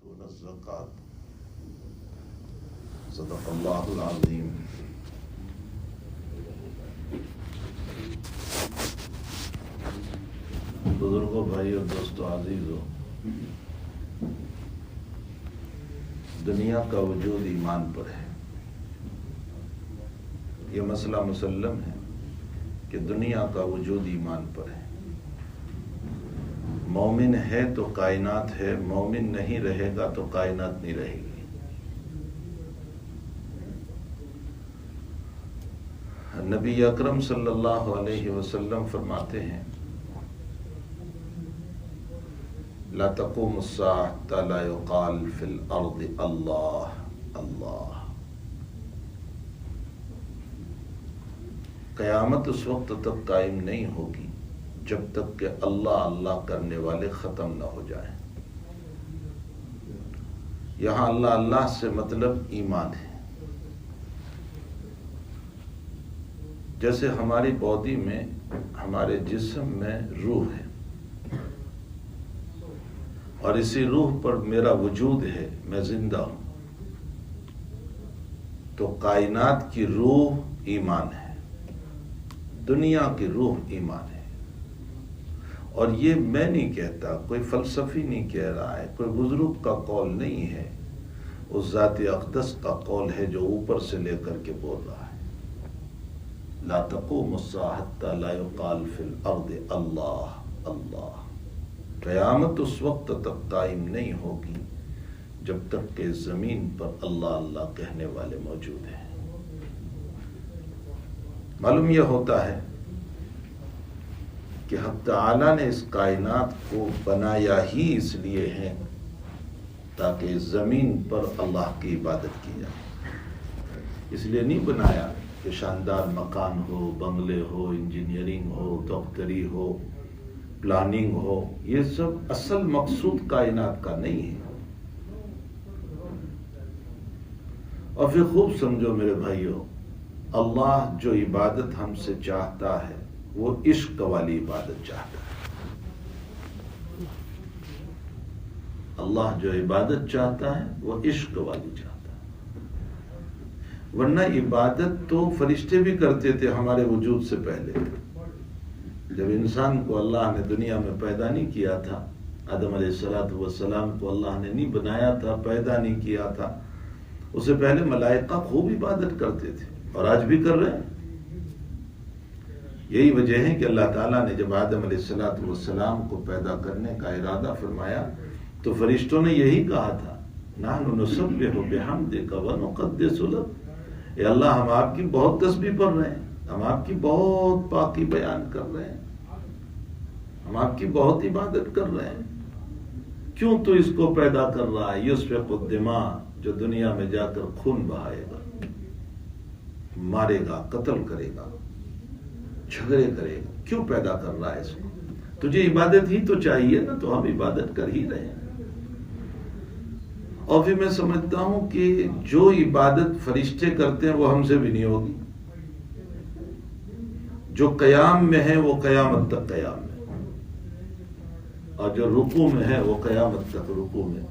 يؤتون الزكاة صدق الله العظيم. بزرگوں، بھائیوں، دوستوں، عزیزوں، دنیا کا وجود ایمان پر ہے. یہ مسئلہ مسلم ہے کہ دنیا کا وجود ایمان پر ہے. مومن ہے تو کائنات ہے، مومن نہیں رہے گا تو کائنات نہیں رہے گی. نبی اکرم صلی اللہ علیہ وسلم فرماتے ہیں لا تقوم الساعة حتى لا يقال في الأرض اللہ اللہ. قیامت اس وقت تک قائم نہیں ہوگی جب تک کہ اللہ اللہ کرنے والے ختم نہ ہو جائیں. یہاں اللہ اللہ سے مطلب ایمان ہے. جیسے ہماری باڈی میں، ہمارے جسم میں روح ہے، اور اسی روح پر میرا وجود ہے، میں زندہ ہوں. تو کائنات کی روح ایمان ہے، دنیا کی روح ایمان ہے. اور یہ میں نہیں کہتا، کوئی فلسفی نہیں کہہ رہا ہے، کوئی بزرگ کا قول نہیں ہے، اس ذات اقدس کا قول ہے جو اوپر سے لے کر کے بول رہا ہے. لا تقوم الساعة حتى لا يقال في الارض اللہ اللہ. قیامت اس وقت تک قائم نہیں ہوگی جب تک کہ زمین پر اللہ اللہ کہنے والے موجود ہیں. معلوم یہ ہوتا ہے کہ حق تعالی نے اس کائنات کو بنایا ہی اس لیے ہے تاکہ زمین پر اللہ کی عبادت کی جائے. اس لیے نہیں بنایا کہ شاندار مکان ہو، بنگلے ہو، انجینئرنگ ہو، ڈاکٹری ہو، پلاننگ ہو. یہ سب اصل مقصود کائنات کا نہیں ہے. اور پھر خوب سمجھو میرے بھائیوں، اللہ جو عبادت ہم سے چاہتا ہے وہ عشق والی عبادت چاہتا ہے. اللہ جو عبادت چاہتا ہے وہ عشق والی چاہتا ہے. ورنہ عبادت تو فرشتے بھی کرتے تھے ہمارے وجود سے پہلے. جب انسان کو اللہ نے دنیا میں پیدا نہیں کیا تھا، آدم علیہ السلام کو اللہ نے نہیں بنایا تھا، پیدا نہیں کیا تھا، اس سے پہلے ملائکہ خوب عبادت کرتے تھے اور آج بھی کر رہے ہیں. یہی وجہ ہے کہ اللہ تعالیٰ نے جب آدم علیہ السلام کو پیدا کرنے کا ارادہ فرمایا تو فرشتوں نے یہی کہا تھا نحن نسبح بحمدک ونقدس لک. اے اللہ، ہم آپ کی بہت تسبیح پڑھ رہے ہیں، ہم آپ کی بہت پاکی بیان کر رہے ہیں، ہم آپ کی بہت عبادت کر رہے ہیں. کیوں تو اس کو پیدا کر رہا ہے؟ یسفک الدماء، جو دنیا میں جا کر خون بہائے گا، مارے گا، قتل کرے گا، جھگڑے کرے گا. کیوں پیدا کر رہا ہے اس کو؟ تجھے عبادت ہی تو چاہیے نا، تو ہم عبادت کر ہی رہے ہیں. اور پھر میں سمجھتا ہوں کہ جو عبادت فرشتے کرتے ہیں وہ ہم سے بھی نہیں ہوگی. جو قیام میں ہے وہ قیامت تک قیام میں، اور جو رکوع میں ہے وہ قیامت تک رکوع میں،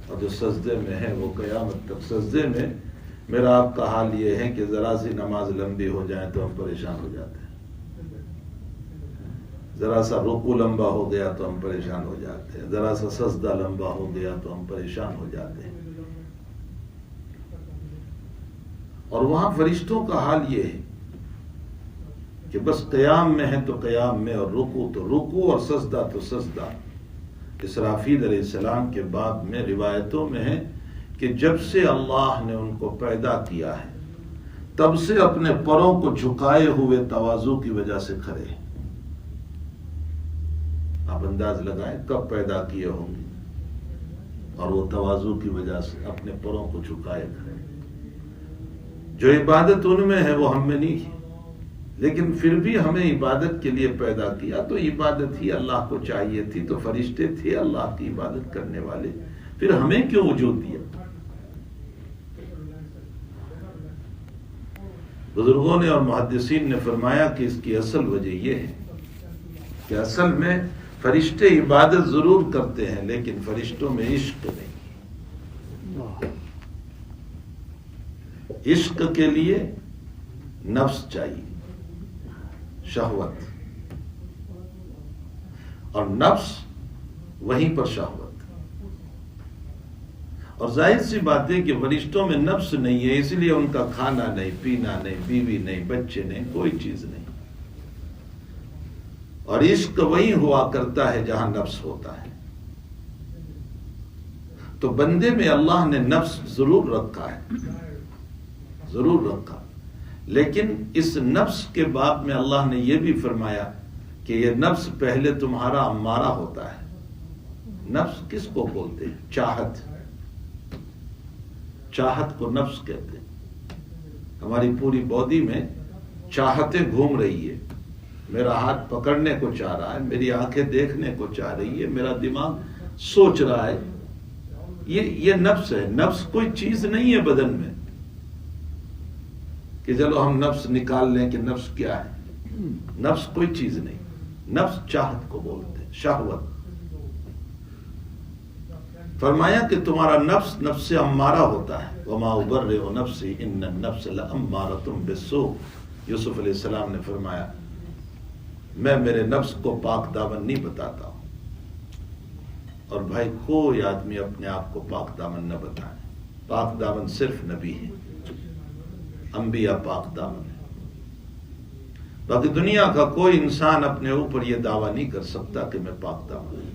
اور جو سجدے میں ہے وہ قیامت تک سجدے میں. میرا آپ کا حال یہ ہے کہ ذرا سی نماز لمبی ہو جائے تو ہم پریشان ہو جاتے ہیں، ذرا سا رکوع لمبا ہو گیا تو ہم پریشان ہو جاتے ہیں، ذرا سا سجدہ لمبا ہو گیا تو ہم پریشان ہو جاتے ہیں. اور وہاں فرشتوں کا حال یہ ہے کہ بس قیام میں ہے تو قیام میں، اور رکوع تو رکوع، اور سجدہ تو سجدہ. اسرافیل علیہ السلام کے باب میں روایتوں میں ہے کہ جب سے اللہ نے ان کو پیدا کیا ہے تب سے اپنے پروں کو جھکائے ہوئے تواضع کی وجہ سے کھڑے ہیں. آپ انداز لگائیں کب پیدا کیے ہوں گے، اور وہ تواضع کی وجہ سے اپنے پروں کو جھکائے کھڑے. جو عبادت ان میں ہے وہ ہم میں نہیں ہے، لیکن پھر بھی ہمیں عبادت کے لیے پیدا کیا تو عبادت ہی اللہ کو چاہیے تھی. تو فرشتے تھے اللہ کی عبادت کرنے والے، پھر ہمیں کیوں وجود دیا؟ بزرگوں نے اور محدثین نے فرمایا کہ اس کی اصل وجہ یہ ہے کہ اصل میں فرشتے عبادت ضرور کرتے ہیں لیکن فرشتوں میں عشق نہیں. عشق کے لیے نفس چاہیے، شہوت، اور نفس وہیں پر شہوت. اور ظاہر سی بات ہے کہ فرشتوں میں نفس نہیں ہے، اس لیے ان کا کھانا نہیں، پینا نہیں، بیوی نہیں، بچے نہیں، کوئی چیز نہیں. اور عشق وہی ہوا کرتا ہے جہاں نفس ہوتا ہے. تو بندے میں اللہ نے نفس ضرور رکھا ہے، ضرور رکھا، لیکن اس نفس کے باب میں اللہ نے یہ بھی فرمایا کہ یہ نفس پہلے تمہارا امارہ ہوتا ہے. نفس کس کو بولتے ہیں؟ چاہت. چاہت کو نفس کہتے ہیں. ہماری پوری باڈی میں چاہتیں گھوم رہی ہے. میرا ہاتھ پکڑنے کو چاہ رہا ہے، میری آنکھیں دیکھنے کو چاہ رہی ہے، میرا دماغ سوچ رہا ہے. یہ نفس ہے. نفس کوئی چیز نہیں ہے بدن میں کہ چلو ہم نفس نکال لیں کہ نفس کیا ہے. نفس کوئی چیز نہیں. نفس چاہت کو بولتے ہیں، شہوت. فرمایا کہ تمہارا نفس نفس امارہ ہوتا ہے. وما ابرئ نفسی ان النفس لامارۃ بالسوء. یوسف علیہ السلام نے فرمایا میں میرے نفس کو پاک دامن نہیں بتاتا ہوں. اور بھائی کوئی آدمی اپنے آپ کو پاک دامن نہ بتائے. پاک دامن صرف نبی ہے، انبیاء پاک دامن ہے. باقی دنیا کا کوئی انسان اپنے اوپر یہ دعویٰ نہیں کر سکتا کہ میں پاک دامن ہوں.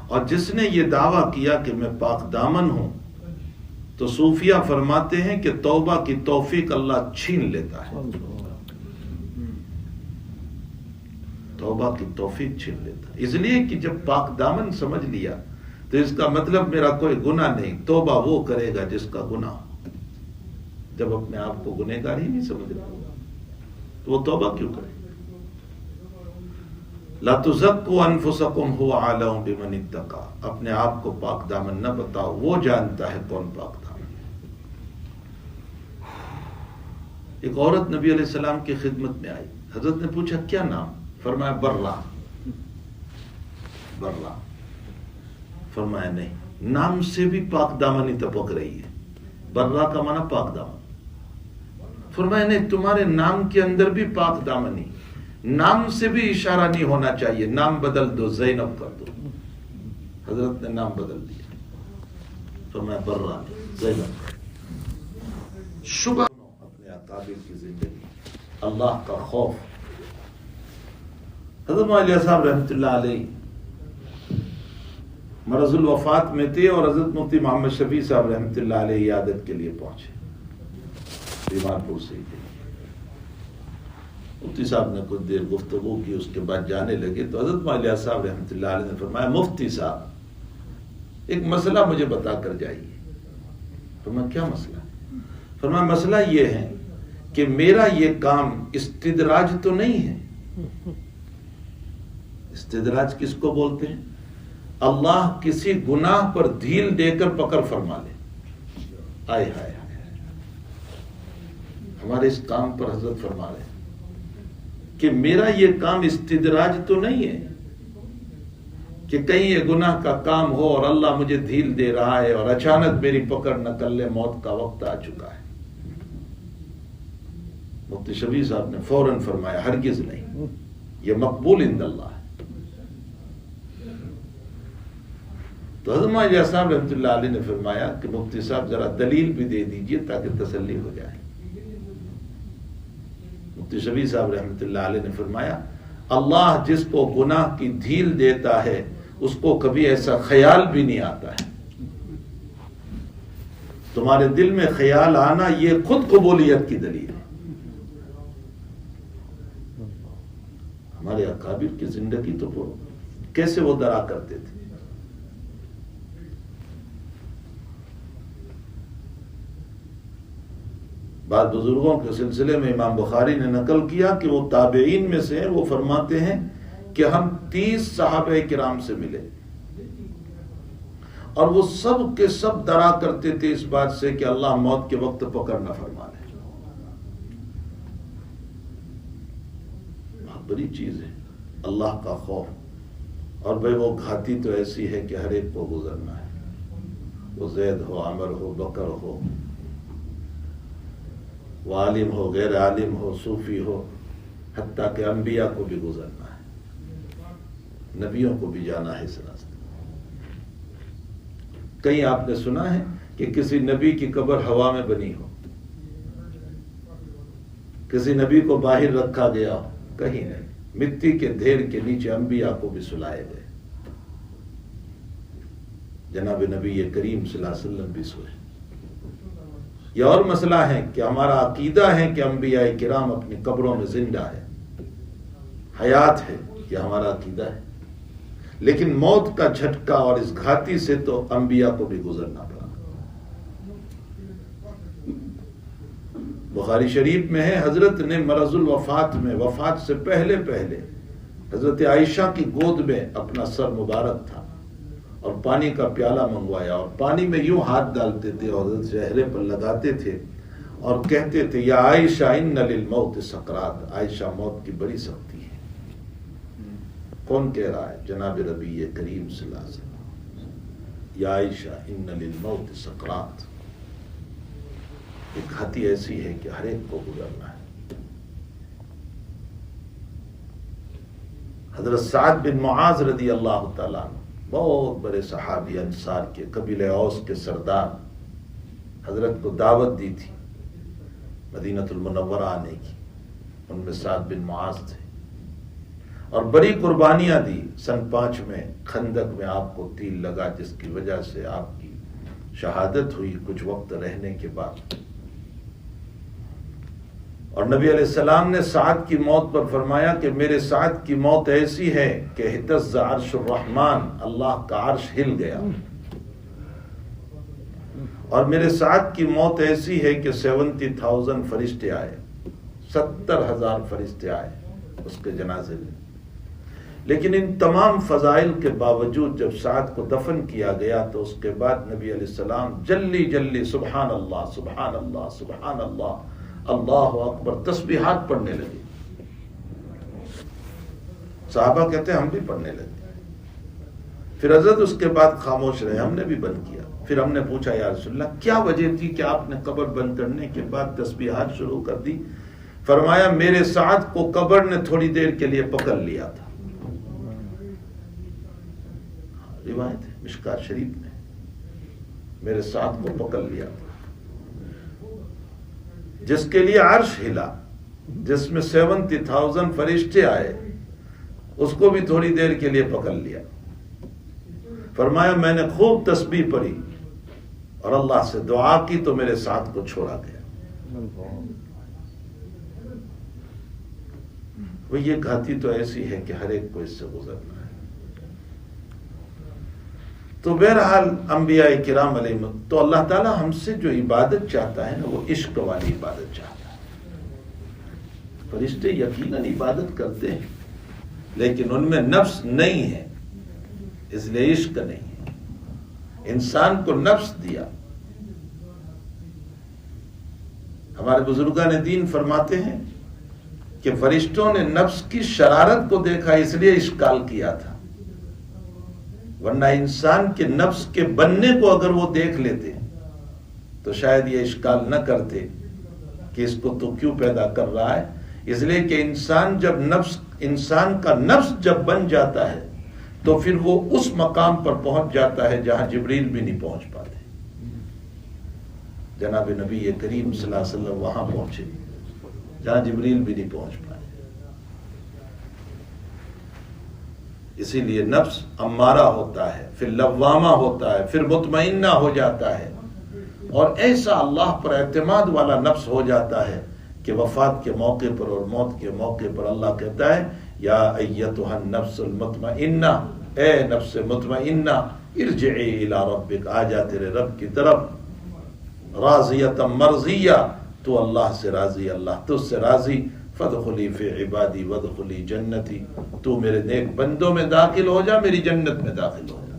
اور جس نے یہ دعویٰ کیا کہ میں پاک دامن ہوں تو صوفیہ فرماتے ہیں کہ توبہ کی توفیق اللہ چھین لیتا ہے. توبہ کی توفیق چھین لیتا ہے. اس لیے کہ جب پاک دامن سمجھ لیا تو اس کا مطلب میرا کوئی گناہ نہیں. توبہ وہ کرے گا جس کا گناہ ہو. جب اپنے آپ کو گنہگار ہی نہیں سمجھ رہا تو وہ توبہ کیوں کرے؟ لا تزکوا انفسکم هو اعلم بمن اتقى. اپنے آپ کو پاک دامن نہ بتاؤ، وہ جانتا ہے کون پاک دامن. ایک عورت نبی علیہ السلام کی خدمت میں آئی. حضرت نے پوچھا کیا نام؟ فرمایا برہ. برہ. فرمایا نہیں، نام سے بھی پاک دامنی ٹپک رہی ہے. برہ کا معنی پاک دامن. فرمایا نہیں، تمہارے نام کے اندر بھی پاک دامنی. نام سے بھی اشارہ نہیں ہونا چاہیے. نام بدل دو، زینب کر دو. حضرت نے نام بدل دیا. فرمایا برہ نہیں، زینب. شبہ اپنے اکابر کی زندگی، اللہ کا خوف. حضرت مولانا صاحب رحمۃ اللہ علیہ مرض الوفات میں تھے اور حضرت مفتی محمد شفیع صاحب رحمۃ اللہ علیہ عیادت کے لیے پہنچے. بیمار پور سے ہی تھے. مفتی صاحب نے کچھ دیر گفتگو کی، اس کے بعد جانے لگے تو حضرت مولانا صاحب رحمۃ اللہ علیہ نے فرمایا مفتی صاحب ایک مسئلہ مجھے بتا کر جائیے. فرمایا کیا مسئلہ؟ فرمایا مسئلہ یہ ہے کہ میرا یہ کام استدراج تو نہیں ہے. استدراج کس کو بولتے ہیں؟ اللہ کسی گناہ پر ڈھیل دے کر پکڑ فرما لے. آئے ہائے ہائے. ہمارے اس کام پر حضرت فرما رہے ہیں کہ میرا یہ کام استدراج تو نہیں ہے کہ کہیں یہ گناہ کا کام ہو اور اللہ مجھے ڈھیل دے رہا ہے اور اچانک میری پکڑ نہ کر لے، موت کا وقت آ چکا ہے. مفتی شفیع صاحب نے فوراً فرمایا ہرگز نہیں، یہ مقبول عند اللہ ہے. تو حضرت مولانا صاحب رحمۃ اللہ علیہ نے فرمایا کہ مفتی صاحب ذرا دلیل بھی دے دیجئے تاکہ تسلی ہو جائے. مفتی شفیع صاحب رحمۃ اللہ علیہ نے فرمایا اللہ جس کو گناہ کی ڈھیل دیتا ہے اس کو کبھی ایسا خیال بھی نہیں آتا ہے. تمہارے دل میں خیال آنا یہ خود قبولیت کی دلیل ہے. ہمارے اکابر کی زندگی تو کیسے وہ درا کرتے تھے. بعض بزرگوں کے سلسلے میں امام بخاری نے نقل کیا کہ وہ تابعین میں سے وہ فرماتے ہیں کہ ہم 30 صحابہ کرام سے ملے اور وہ سب کے سب درا کرتے تھے اس بات سے کہ اللہ موت کے وقت پکڑ نہ فرما لے. بہت بڑی چیز ہے اللہ کا خوف. اور بھائی وہ گھاٹی تو ایسی ہے کہ ہر ایک کو گزرنا ہے. وہ زید ہو، عمر ہو، بکر ہو، وہ عالم ہو، غیر عالم ہو، صوفی ہو، حتیٰ کہ انبیاء کو بھی گزرنا ہے، نبیوں کو بھی جانا ہے اس راستے۔ کہیں آپ نے سنا ہے کہ کسی نبی کی قبر ہوا میں بنی ہو، کسی نبی کو باہر رکھا گیا ہو؟ کہیں نہیں۔ مٹی کے ڈھیر کے نیچے انبیاء کو بھی سلائے گئے، جناب نبی کریم صلی اللہ علیہ وسلم بھی سوئے۔ یہ اور مسئلہ ہے کہ ہمارا عقیدہ ہے کہ انبیاء کرام اپنی قبروں میں زندہ ہے، حیات ہے، یہ ہمارا عقیدہ ہے، لیکن موت کا جھٹکا اور اس گھاٹی سے تو انبیاء کو بھی گزرنا پڑا۔ بخاری شریف میں ہے، حضرت نے مرض الوفات میں، وفات سے پہلے حضرت عائشہ کی گود میں اپنا سر مبارک تھا اور پانی کا پیالہ منگوایا، اور پانی میں یوں ہاتھ ڈالتے تھے اور حضرت چہرے پر لگاتے تھے اور کہتے تھے یا عائشہ ان للموت سکرات، عائشہ موت کی بڑی سختی ہے۔ کون کہہ رہا ہے؟ جناب نبی کریم صلی اللہ علیہ وسلم، یا عائشہ ان للموت سکرات۔ ایک گھاٹی ایسی ہے کہ ہر ایک کو گزرنا ہے۔ حضرت سعد بن معاذ رضی اللہ تعالیٰ عنہ، بہت بڑے صحابی انصار کے، قبیلہ اوس کے سردار، حضرت کو دعوت دی تھی مدینہ المنورہ آنے کی، ان میں سعد بن معاذ تھے، اور بڑی قربانیاں دی۔ سن 5 میں خندق میں آپ کو تیر لگا، جس کی وجہ سے آپ کی شہادت ہوئی کچھ وقت رہنے کے بعد۔ اور نبی علیہ السلام نے سعد کی موت پر فرمایا کہ میرے سعد کی موت ایسی ہے کہ اہتز عرش الرحمن، اللہ کا عرش ہل گیا، اور میرے سعد کی موت ایسی ہے کہ 70,000 فرشتے آئے، 70,000 فرشتے آئے اس کے جنازے میں۔ لیکن ان تمام فضائل کے باوجود جب سعد کو دفن کیا گیا تو اس کے بعد نبی علیہ السلام جلی سبحان اللہ سبحان اللہ سبحان اللہ اللہ اکبر تسبیحات پڑھنے لگے۔ صحابہ کہتے ہیں ہم بھی پڑھنے لگے، پھر حضرت اس کے بعد خاموش رہے، ہم نے بھی بند کیا۔ پھر ہم نے پوچھا یا رسول اللہ کیا وجہ تھی کہ آپ نے قبر بند کرنے کے بعد تسبیحات شروع کر دی؟ فرمایا میرے سعد کو قبر نے تھوڑی دیر کے لیے پکڑ لیا تھا۔ روایت ہے مشکات شریف میں، میرے سعد کو پکڑ لیا تھا، جس کے لیے عرش ہلا، جس میں 70,000 فرشتے آئے، اس کو بھی تھوڑی دیر کے لیے پکڑ لیا۔ فرمایا میں نے خوب تسبیح پڑھی اور اللہ سے دعا کی تو میرے ساتھ کو چھوڑا گیا۔ وہ یہ گھاٹی تو ایسی ہے کہ ہر ایک کو اس سے گزرنا ہے۔ تو بہرحال انبیاء کرام علیہ، تو اللہ تعالیٰ ہم سے جو عبادت چاہتا ہے نا، وہ عشق والی عبادت چاہتا ہے۔ فرشتے یقیناً عبادت کرتے ہیں لیکن ان میں نفس نہیں ہے، اس لیے عشق نہیں ہے۔ انسان کو نفس دیا۔ ہمارے بزرگان دین فرماتے ہیں کہ فرشتوں نے نفس کی شرارت کو دیکھا اس لیے اشکال کیا تھا، ورنہ انسان کے نفس کے بننے کو اگر وہ دیکھ لیتے تو شاید یہ اشکال نہ کرتے کہ اس کو تو کیوں پیدا کر رہا ہے۔ اس لیے کہ انسان کا نفس جب بن جاتا ہے تو پھر وہ اس مقام پر پہنچ جاتا ہے جہاں جبریل بھی نہیں پہنچ پاتے۔ جناب نبی کریم صلی اللہ علیہ وسلم وہاں پہنچے جہاں جبریل بھی نہیں پہنچ پائے۔ اسی لیے نفس امارہ ہوتا ہے، پھر لوامہ ہوتا ہے، پھر مطمئنہ ہو جاتا ہے، اور ایسا اللہ پر اعتماد والا نفس ہو جاتا ہے کہ وفات کے موقع پر اور موت کے موقع پر اللہ کہتا ہے یا ایتھا النفس المطمئنہ، اے نفس مطمئنہ ارجعی الی ربک، آ جا تیرے رب کی طرف، راضیۃ مرضیہ، تو اللہ سے راضی، اللہ تجھ سے راضی، فادخلی فی عبادی وادخلی جنتی، تو میرے نیک بندوں میں داخل ہو جا، میری جنت میں داخل ہو جا۔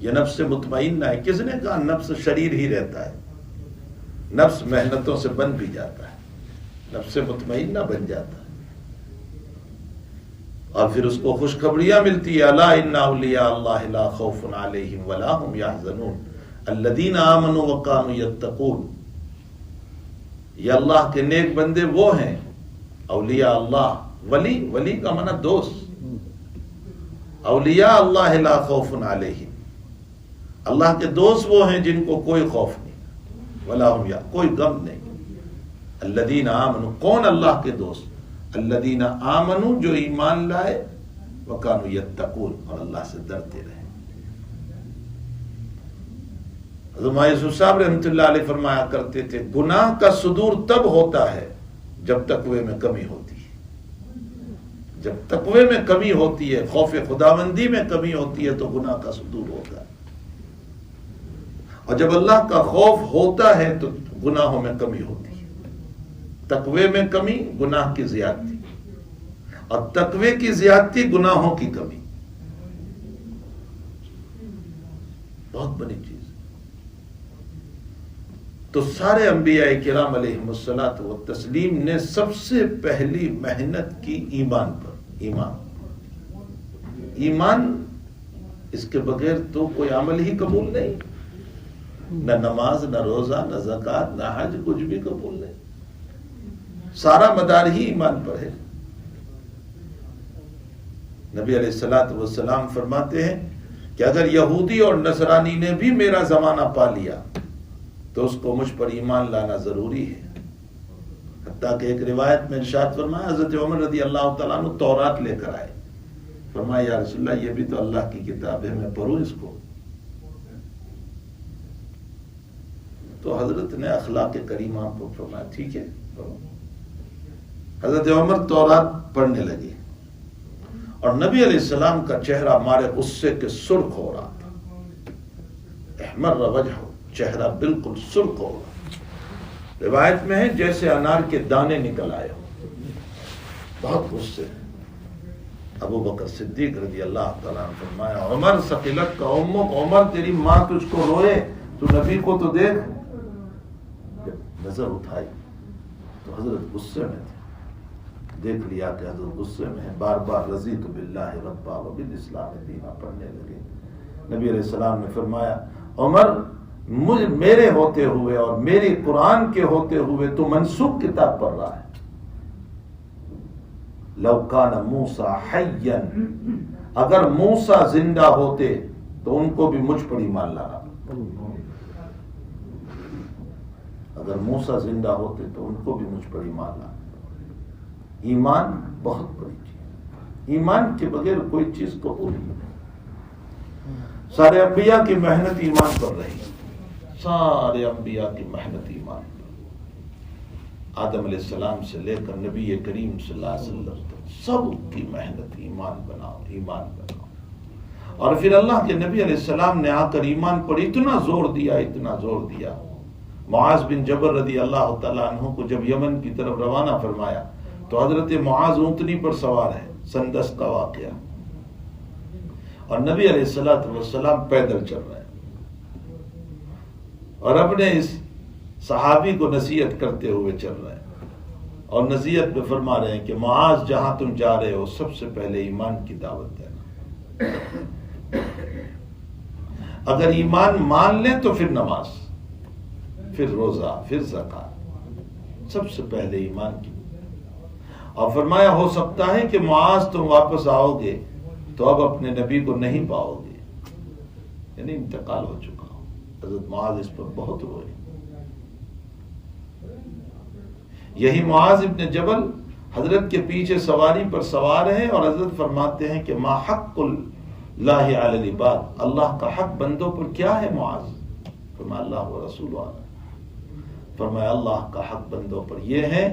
یہ نفس مطمئنہ ہے۔ کس نے کہا نفس شریر ہی رہتا ہے؟ نفس محنتوں سے بن بھی جاتا ہے، نفس مطمئنہ بن جاتا ہے۔ اور پھر اس کو خوشخبریاں ملتی ہے، الا ان اولیاء اللہ لا خوف علیہم ولا هم یحزنون الذین آمنوا وکانوا یتقون. یہ اللہ کے نیک بندے وہ ہیں، اولیاء اللہ، ولی کا معنی دوست. اولیاء اللہ لا خوف علیہم، اللہ کے دوست وہ ہیں جن کو کوئی خوف نہیں، ولا هم کوئی غم نہیں. الذین آمنوا، کون اللہ کے دوست؟ الذین آمنوا، جو ایمان لائے، وکانوا یتقون، اور اللہ سے ڈرتے رہے. حضرت یوسف صاحب رحمۃ اللہ علیہ فرمایا کرتے تھے، گناہ کا صدور تب ہوتا ہے جب تقوی میں کمی ہوتی ہے. جب تقوی میں کمی ہوتی ہے، خوف خداوندی میں کمی ہوتی ہے، تو گناہ کا صدور ہوتا ہے. اور جب اللہ کا خوف ہوتا ہے تو گناہوں میں کمی ہوتی ہے. تقوی میں کمی، گناہ کی زیادتی، اور تقوی کی زیادتی، گناہوں کی کمی. بہت بڑی چیز. تو سارے انبیاء کرام علیہم الصلاۃ والتسلیم نے سب سے پہلی محنت کی ایمان پر. ایمان اس کے بغیر تو کوئی عمل ہی قبول نہیں. نہ نماز، نہ روزہ، نہ زکوٰۃ، نہ حج، کچھ بھی قبول نہیں. سارا مدار ہی ایمان پر ہے. نبی علیہ الصلاۃ والسلام فرماتے ہیں کہ اگر یہودی اور نصرانی نے بھی میرا زمانہ پا لیا تو اس کو مجھ پر ایمان لانا ضروری ہے. حتیٰ کہ ایک روایت میں ارشاد فرمایا، حضرت عمر رضی اللہ تعالیٰ عنہ تورات لے کر آئے. فرمایا یا رسول اللہ، یہ بھی تو اللہ کی کتاب ہے، میں پڑھوں اس کو؟ تو حضرت نے اخلاق کریمہ پر فرمایا ٹھیک ہے پڑھو. حضرت عمر تورات پڑھنے لگے اور نبی علیہ السلام کا چہرہ مارے غصے کے سرخ ہو رہا تھا. احمر وجہ، چہرہ بالکل سرخ ہو رہا. روایت میں ہے جیسے انار کے دانے نکل آئے ہو، بہت غصے. ابو بکر صدیق رضی اللہ تعالیٰ عنہ فرمایا، عمر ثقلت کا امک، عمر تیری ماں تجھ کو روئے، تو نبی کو تو دیکھ. جب نظر اٹھائی تو حضرت غصے میں تھے. دیکھ لیا کہ حضرت غصے میں ہے. بار بار رضیت باللہ ربا وبالاسلام دینا پڑھنے لگے. نبی علیہ السلام نے فرمایا، عمر میرے ہوتے ہوئے اور میری قرآن کے ہوتے ہوئے تو منسوخ کتاب پڑھ رہا ہے. لو کان موسیٰ حیا، اگر موسیٰ زندہ ہوتے تو ان کو بھی مجھ پر ایمان لانا. اگر موسیٰ زندہ ہوتے تو ان کو بھی مجھ پر ایمان لانا. ایمان بہت بڑی چیز. ایمان کے بغیر کوئی چیز قبول نہیں. سارے انبیاء کی محنت ایمان پر رہی. سارے انبیاء کی محنت ایمان پر. آدم علیہ السلام سے لے کر نبی کریم صلی اللہ علیہ وسلم تک سب کی محنت ایمان بناؤ، ایمان بناؤ. اور پھر اللہ کے نبی علیہ السلام نے آ کر ایمان پر اتنا زور دیا، اتنا زور دیا. معاذ بن جبل رضی اللہ تعالیٰ عنہ کو جب یمن کی طرف روانہ فرمایا تو حضرت معاذ اونٹنی پر سوار ہے، سندس کا واقعہ، اور نبی علیہ الصلوۃ والسلام پیدل چل رہے ہیں اور اپنے اس صحابی کو نصیحت کرتے ہوئے چل رہے ہیں. اور نصیحت میں فرما رہے ہیں کہ معاذ جہاں تم جا رہے ہو سب سے پہلے ایمان کی دعوت دینا. اگر ایمان مان لیں تو پھر نماز، پھر روزہ، پھر زکوٰۃ، سب سے پہلے ایمان کی. اور فرمایا ہو سکتا ہے کہ معاذ تم واپس آؤ گے تو اب اپنے نبی کو نہیں پاؤ گے، یعنی انتقال ہو چکا ہو. حضرت معاذ اس پر بہت روئے. یہی معاذ ابن جبل حضرت کے پیچھے سواری پر سوار ہیں اور حضرت فرماتے ہیں کہ ما حق اللہ علی العباد، اللہ کا حق بندوں پر کیا ہے معاذ؟ فرمایا اللہ و رسول اللہ. فرمایا اللہ کا حق بندوں پر یہ ہے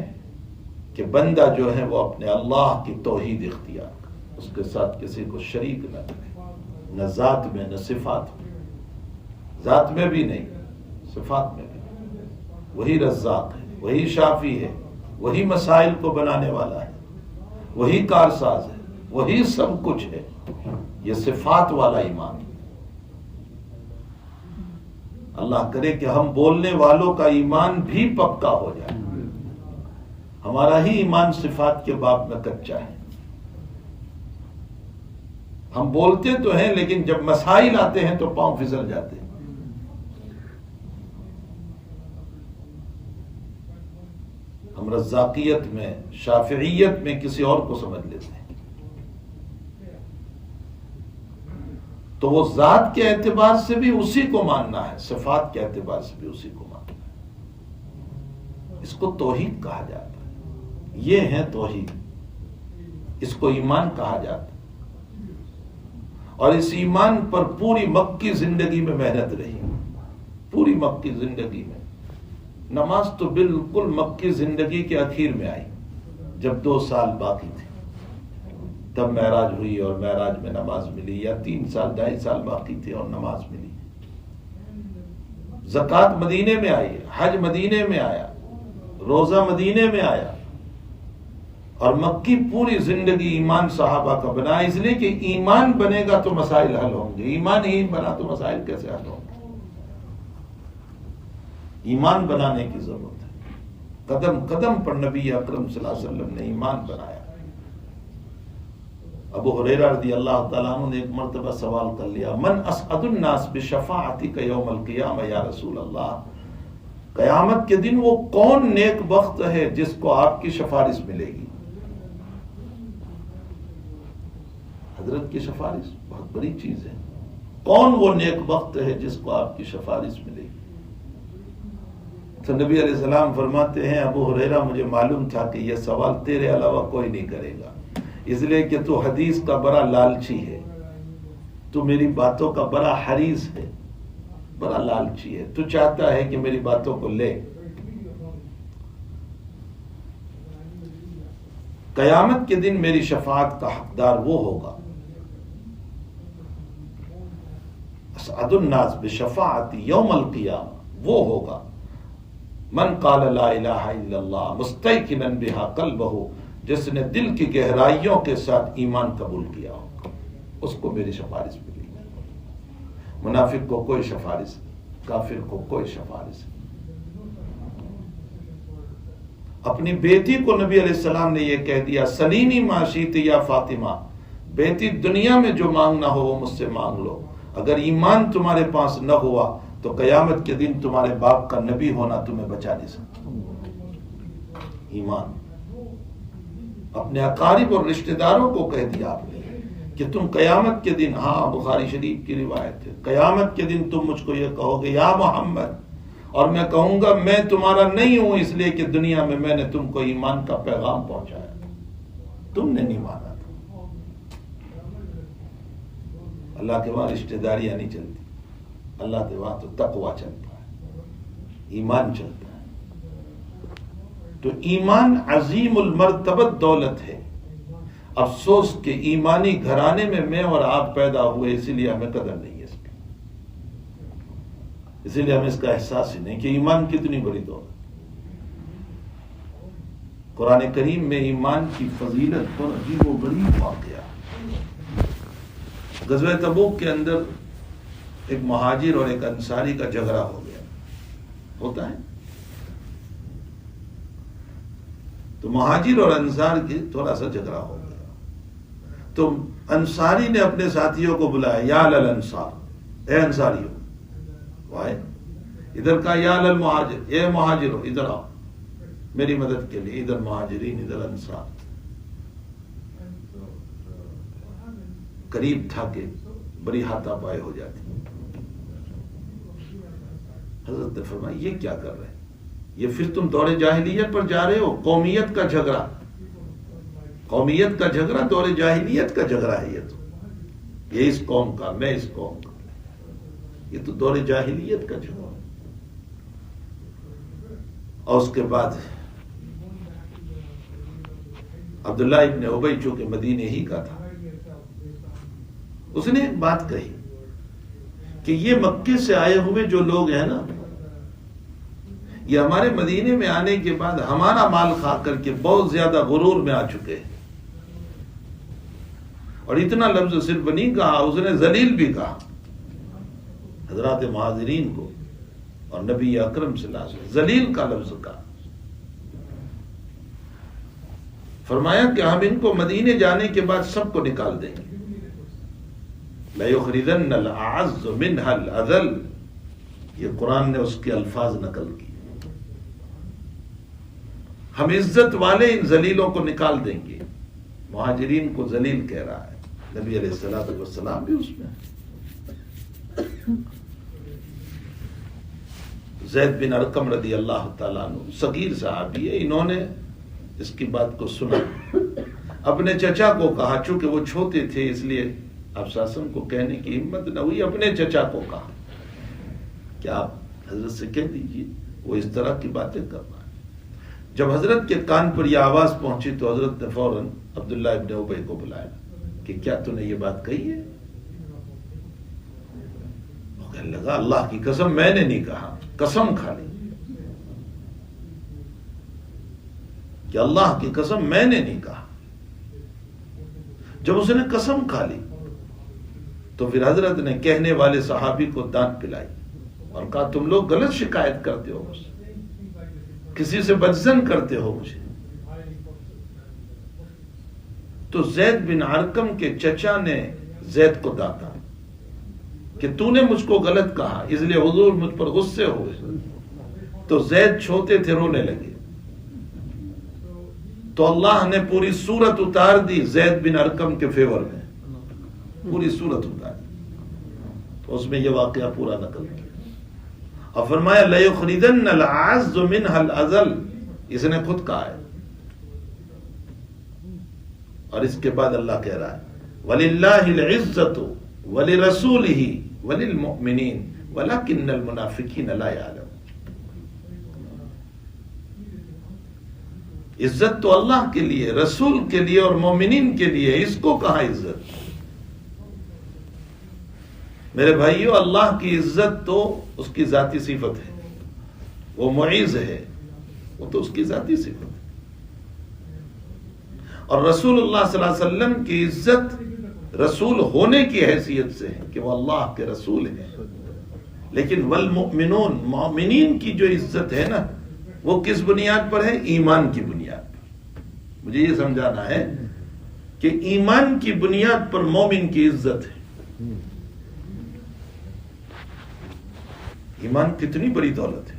کہ بندہ جو ہے وہ اپنے اللہ کی توحید اختیار کرے، اس کے ساتھ کسی کو شریک نہ کرے، نہ ذات میں نہ صفات میں. ذات میں بھی نہیں، صفات میں بھی نہیں. وہی رزاق ہے، وہی شافی ہے، وہی مسائل کو بنانے والا ہے، وہی کارساز ہے، وہی سب کچھ ہے. یہ صفات والا ایمان. اللہ کرے کہ ہم بولنے والوں کا ایمان بھی پکا ہو جائے. ہمارا ہی ایمان صفات کے باب میں کچا ہے. ہم بولتے تو ہیں لیکن جب مسائل آتے ہیں تو پاؤں پھسل جاتے ہیں. ہم رزاقیت میں، شافعیت میں کسی اور کو سمجھ لیتے ہیں. تو وہ ذات کے اعتبار سے بھی اسی کو ماننا ہے، صفات کے اعتبار سے بھی اسی کو ماننا ہے. اس کو توحید کہا جاتا ہے. یہ ہے توحید. اس کو ایمان کہا جاتا ہے. اور اس ایمان پر پوری مکی زندگی میں محنت رہی. پوری مکی زندگی میں. نماز تو بالکل مکی زندگی کے اخیر میں آئی، جب 2 سال باقی تھے تب معراج ہوئی اور معراج میں نماز ملی، یا 3 سال 2.5 سال باقی تھے اور نماز ملی. زکوٰۃ مدینے میں آئی، حج مدینے میں آیا، روزہ مدینے میں آیا. اور مکی پوری زندگی ایمان صحابہ کا بنا، اس لیے کہ ایمان بنے گا تو مسائل حل ہوں گے. ایمان ہی بنا تو مسائل کیسے حل ہوں گے؟ ایمان بنانے کی ضرورت ہے. قدم قدم پر نبی اکرم صلی اللہ علیہ وسلم نے ایمان بنایا. ابو ہریرہ رضی اللہ تعالیٰ عنہ نے ایک مرتبہ سوال کر لیا، من اسعد الناس بشفاعتک یوم القیامہ یا رسول اللہ، قیامت کے دن وہ کون نیک بخت ہے جس کو آپ کی سفارش ملے گی؟ حضرت کی سفارش بہت بڑی چیز ہے. کون وہ نیک بخت ہے جس کو آپ کی سفارش ملے گی؟ تو نبی علیہ السلام فرماتے ہیں، ابو ہریرہ مجھے معلوم تھا کہ یہ سوال تیرے علاوہ کوئی نہیں کرے گا، اس لیے کہ تو حدیث کا بڑا لالچی ہے، تو میری باتوں کا بڑا حریص ہے، بڑا لالچی ہے، تو چاہتا ہے کہ میری باتوں کو لے. قیامت کے دن میری شفاعت کا حقدار وہ ہوگا، اسعد الناس بشفاعتی یوم القیامہ، وہ ہوگا من قال لا الہ الا اللہ مستیقنا بہا قلبہ، جس نے دل کی گہرائیوں کے ساتھ ایمان قبول کیا ہوگا، اس کو میری سفارش ملے گی. منافق کو کوئی سفارش نہیں، کافر کو کوئی سفارش نہیں. اپنی بیٹی کو نبی علیہ السلام نے یہ کہہ دیا، سلینی ما شئت یا فاطمہ، بیٹی دنیا میں جو مانگنا ہو وہ مجھ سے مانگ لو. اگر ایمان تمہارے پاس نہ ہوا تو قیامت کے دن تمہارے باپ کا نبی ہونا تمہیں بچا نہیں سکتا. ایمان. اپنے اقارب اور رشتہ داروں کو کہہ دیا آپ نے کہ تم قیامت کے دن، ہاں بخاری شریف کی روایت ہے، قیامت کے دن تم مجھ کو یہ کہو گے یا محمد، اور میں کہوں گا میں تمہارا نہیں ہوں، اس لیے کہ دنیا میں نے تم کو ایمان کا پیغام پہنچایا، تم نے نہیں مانا تھا. اللہ کے وہاں رشتہ داریاں نہیں چلتی، اللہ کے وہاں تو تقوی چلتا ہے، ایمان چلتا ہے. تو ایمان عظیم المرتبت دولت ہے. افسوس کہ ایمانی گھرانے میں اور آپ پیدا ہوئے، اسی لیے ہمیں قدر نہیں ہے اس کی، اسی لیے ہمیں اس کا احساس ہی نہیں کہ ایمان کتنی بڑی دولت. قرآن کریم میں ایمان کی فضیلت پر عجیب و غریب واقعہ. غزوہ تبوک کے اندر ایک مہاجر اور ایک انصاری کا جھگڑا ہو گیا. ہوتا ہے تو مہاجر اور انصار کی تھوڑا سا جھگڑا ہو گیا. تو انصاری نے اپنے ساتھیوں کو بلایا، یا للانصار، اے انصاریوں، وائے ادھر کا، یا للمہاجر، اے مہاجروں ادھر آؤ میری مدد کے لیے. ادھر مہاجرین ادھر انصار. قریب تھا کہ بڑی ہاتھا پائے ہو جاتی. حضرت نے فرمایا یہ کیا کر رہے ہیں؟ یہ پھر تم دور جاہلیت پر جا رہے ہو. قومیت کا جھگڑا، قومیت کا جھگڑا، دور جاہلیت کا جھگڑا ہے. یہ تو یہ اس قوم کا، میں اس قوم کا، یہ تو دور جاہلیت کا جھگڑا. اور اس کے بعد عبداللہ ابن ابی چونکہ مدینے ہی کا تھا، اس نے ایک بات کہی کہ یہ مکے سے آئے ہوئے جو لوگ ہیں نا، یہ ہمارے مدینے میں آنے کے بعد ہمارا مال کھا کر کے بہت زیادہ غرور میں آ چکے ہیں. اور اتنا لفظ صرف نہیں کہا، اس نے ذلیل بھی کہا حضرات مہاجرین کو اور نبی اکرم صلی اللہ علیہ وسلم. ذلیل کا لفظ کہا. فرمایا کہ ہم ان کو مدینے جانے کے بعد سب کو نکال دیں گے. لَيُخْرِجَنَّ الْأَعَزُّ مِنْهَا الْأَذَلَّ، یہ قرآن نے اس کے الفاظ نقل کی. ہم عزت والے ان ذلیلوں کو نکال دیں گے. مہاجرین کو ذلیل کہہ رہا ہے، نبی علیہ الصلوۃ والسلام بھی اس میں. زید بن ارقم رضی اللہ تعالیٰ عنہ صغیر صحابی ہے، انہوں نے اس کی بات کو سنا، اپنے چچا کو کہا، چونکہ وہ چھوٹے تھے اس لیے آپ شاسن کو کہنے کی ہمت نہ ہوئی، اپنے چچا کو کہا کہ آپ حضرت سے کہہ دیجیے، وہ اس طرح کی باتیں کر رہا ہے. جب حضرت کے کان پر یہ آواز پہنچی تو حضرت نے فوراً عبداللہ ابن ابی کو بلایا کہ کیا تو نے یہ بات کہی ہے؟ وہ کہنے لگا اللہ کی قسم میں نے نہیں کہا، قسم کھا لی کہ اللہ کی قسم میں نے نہیں کہا. جب اس نے قسم کھا لی تو پھر حضرت نے کہنے والے صحابی کو دانت پلائی اور کہا تم لوگ غلط شکایت کرتے ہو مجھ سے، کسی سے بدظن کرتے ہو مجھے. تو زید بن ارقم کے چچا نے زید کو ڈانٹا کہ تو نے مجھ کو غلط کہا، اس لیے حضور مجھ پر غصے ہوئے. تو زید چھوٹے تھے، رونے لگے. تو اللہ نے پوری سورت اتار دی زید بن ارقم کے فیور میں، پوری سورت اتار دی. تو اس میں یہ واقعہ پورا نقل کیا اور فرمایا لَيُخْرِجَنَّ الْأَعَزُّ مِنْهَا الْأَذَلَّ، اس نے خود کہا ہے. اور اس کے بعد اللہ کہہ رہا ہے وَلِلَّهِ الْعِزَّةُ وَلِرَسُولِهِ وَلِلْمُؤْمِنِينَ وَلَكِنَّ الْمُنَافِقِينَ لَا يَعْلَمُونَ. عزت تو اللہ کے لیے، رسول کے لیے اور مومنین کے لیے، اس کو کہاں عزت؟ میرے بھائیو، اللہ کی عزت تو اس کی ذاتی صفت ہے، وہ معیز ہے، وہ تو اس کی ذاتی صفت ہے. اور رسول اللہ صلی اللہ علیہ وسلم کی عزت رسول ہونے کی حیثیت سے ہے کہ وہ اللہ کے رسول ہیں. لیکن والمؤمنون، مومنین کی جو عزت ہے نا، وہ کس بنیاد پر ہے؟ ایمان کی بنیاد پر. مجھے یہ سمجھانا ہے کہ ایمان کی بنیاد پر مومن کی عزت ہے. ایمان کتنی بڑی دولت ہے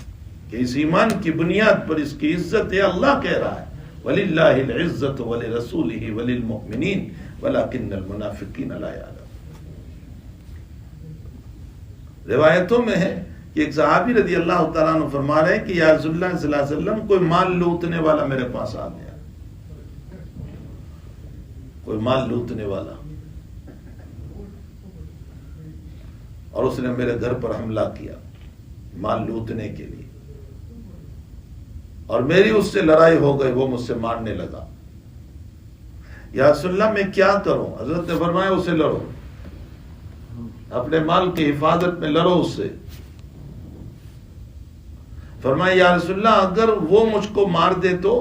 کہ اس ایمان کی بنیاد پر اس کی عزت ہے. اللہ کہہ رہا ہے وَلِلَّهِ الْعِزَّةُ وَلِرَسُولِهِ وَلِلْمُؤْمِنِينَ وَلَكِنَّ الْمُنَافِقِينَ لَا يَعْلَمُونَ. روایتوں میں ہے کہ ایک صحابی رضی اللہ تعالیٰ عنہ فرما رہے ہیں کہ یا رسول اللہ صلی اللہ علیہ وسلم کوئی مال لوٹنے والا میرے پاس آ گیا، کوئی مال لوٹنے والا، اور اس نے میرے گھر پر حملہ کیا مال لوٹنے کے لیے، اور میری اس سے لڑائی ہو گئی، وہ مجھ سے مارنے لگا. یا رسول اللہ میں کیا کروں؟ حضرت نے فرمایا اسے لڑو، اپنے مال کی حفاظت میں لڑو اس سے. فرمایا یا رسول اللہ اگر وہ مجھ کو مار دے تو؟